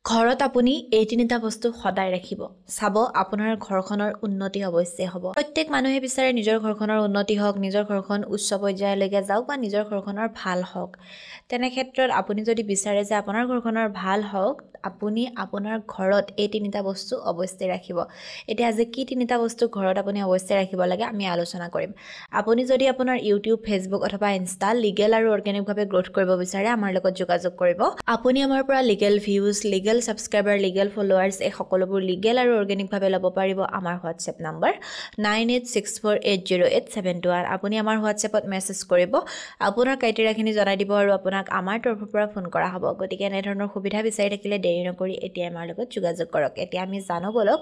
ঘৰত আপুনি এই তিনিটা বস্তু সদায় ৰাখিব চাব আপোনাৰ ঘৰখনৰ উন্নতি অৱশ্যে হ'ব প্ৰত্যেক মানুহে বিচাৰে নিজৰ ঘৰখনৰ উন্নতি হওক নিজৰ ঘৰখন উচ্চ পৰ্যায়লৈকে যাওক বা নিজৰ ঘৰখনৰ ভাল হওক তেনে ক্ষেত্ৰত আপুনি যদি বিচাৰে যে আপোনাৰ ঘৰখনৰ ভাল হওক আপুনি আপোনাৰ ঘৰত এই তিনিটা বস্তু অৱশ্যে ৰাখিব এতিয়া আজি কি তিনিটা বস্তু ঘৰত আপুনি অৱশ্যে ৰাখিব লাগে আমি আলোচনা কৰিম আপুনি যদি আপোনাৰ ইউটিউব ফেচবুক অথবা ইনষ্টা লিগেল আৰু অৰ্গেনিকভাৱে গ্ৰোথ কৰিব বিচাৰে আমাৰ লগত যোগাযোগ কৰিব আপুনি আমাৰ পৰা legal views legal subscriber legal followers এই সকলোবোৰ লিগেল আৰু অৰ্গেনিকভাৱে ল'ব পাৰিব আমাৰ হোৱাটছএপ নম্বৰ 9864808721 আপুনি আমাৰ হোৱাটছএপত মেছেজ কৰিব আপোনাৰ ক্ৰাইটেৰিয়াখিনি জনাই দিব আৰু আপোনাক আমাৰ তৰফৰ পৰা ফোন কৰা হ'ব গতিকে এনে ধৰণৰ সুবিধা বিচাৰি থাকিলে দেৰি নকৰি এতিয়া আমাৰ লগত যোগাযোগ কৰক এতিয়া আমি জানো বলক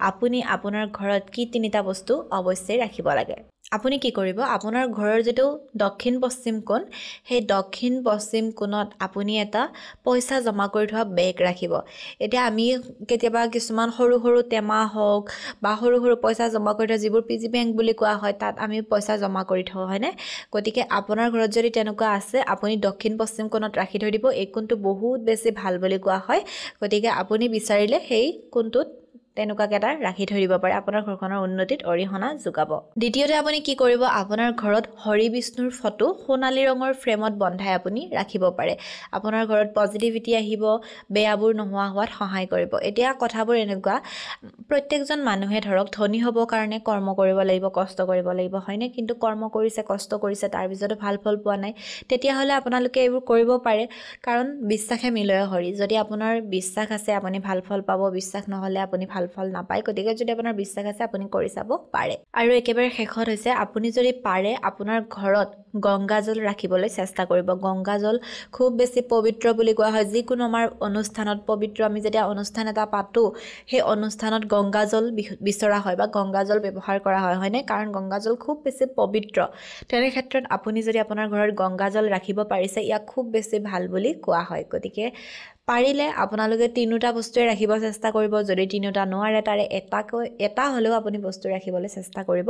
আপুনি আপোনাৰ ঘৰত কি তিনিটা বস্তু অৱশ্যে ৰাখিব লাগে আপুনি কি কৰিব আপোনাৰ ঘৰৰ যেটো দক্ষিণ পশ্চিম কোণ সেই দক্ষিণ পশ্চিম কোণত আপুনি এটা পইচা জমা কৰি থোৱা বেগ ৰাখিব এতিয়া আমি কেতিয়াবা কিছুমান সৰু সৰু টেমা হওক বা সৰু সৰু পইচা জমা কৰি থোৱা যিবোৰ পিজি বেংক বুলি কোৱা হয় তাত আমি পইচা জমা কৰি থওঁ হয়নে গতিকে আপোনাৰ ঘৰত যদি তেনেকুৱা আছে আপুনি দক্ষিণ পশ্চিম কোণত ৰাখি থৈ দিব এই কোণটো বহুত বেছি ভাল বুলি কোৱা হয় গতিকে আপুনি বিচাৰিলে সেই কোণটোত তেনেকুৱাকে এটা ৰাখি থৈ দিব পাৰে আপোনাৰ ঘৰখনৰ উন্নতিত অৰিহণা যোগাব দ্বিতীয়তে আপুনি কি কৰিব আপোনাৰ ঘৰত হৰি বিষ্ণুৰ ফটো সোণালী ৰঙৰ ফ্ৰেমত বন্ধাই আপুনি ৰাখিব পাৰে আপোনাৰ ঘৰত পজিটিভিটি আহিব বেয়াবোৰ নোহোৱা হোৱাত সহায় কৰিব এতিয়া কথাবোৰ এনেকুৱা প্ৰত্যেকজন মানুহে ধৰক ধনী হ'ব কাৰণে কৰ্ম কৰিব লাগিব কষ্ট কৰিব লাগিব হয়নে কিন্তু কৰ্ম কৰিছে কষ্ট কৰিছে তাৰ পিছতো ভাল ফল পোৱা নাই তেতিয়াহ'লে আপোনালোকে এইবোৰ কৰিব পাৰে কাৰণ বিশ্বাসে মিলয় হৰি যদি আপোনাৰ বিশ্বাস আছে আপুনি ভাল ফল পাব বিশ্বাস নহ'লে আপুনি ভাল ফল নাপায় গতিকে যদি আপোনাৰ বিশ্বাস আছে আপুনি কৰি চাব পাৰে আৰু একেবাৰে শেষত হৈছে আপুনি যদি পাৰে আপোনাৰ ঘৰত গংগাজল ৰাখিবলৈ চেষ্টা কৰিব গংগাজল খুব বেছি পবিত্ৰ বুলি কোৱা হয় যিকোনো আমাৰ অনুষ্ঠানত পবিত্ৰ আমি যেতিয়া অনুষ্ঠান এটা পাতো সেই অনুষ্ঠানত গংগাজল বিচৰা হয় বা গংগাজল ব্যৱহাৰ কৰা হয় হয়নে কাৰণ গংগাজল খুব বেছি পবিত্ৰ তেনে ক্ষেত্ৰত আপুনি যদি আপোনাৰ ঘৰত গংগাজল ৰাখিব পাৰিছে ইয়াক খুব বেছি ভাল বুলি কোৱা হয় গতিকে পাৰিলে আপোনালোকে তিনিটা বস্তুৱে ৰাখিব চেষ্টা কৰিব যদি তিনিটা নোৱাৰে তাৰে এটা হ'লেও আপুনি বস্তু ৰাখিবলৈ চেষ্টা কৰিব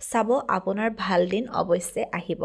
চাব আপোনাৰ ভাল দিন অৱশ্যে আহিব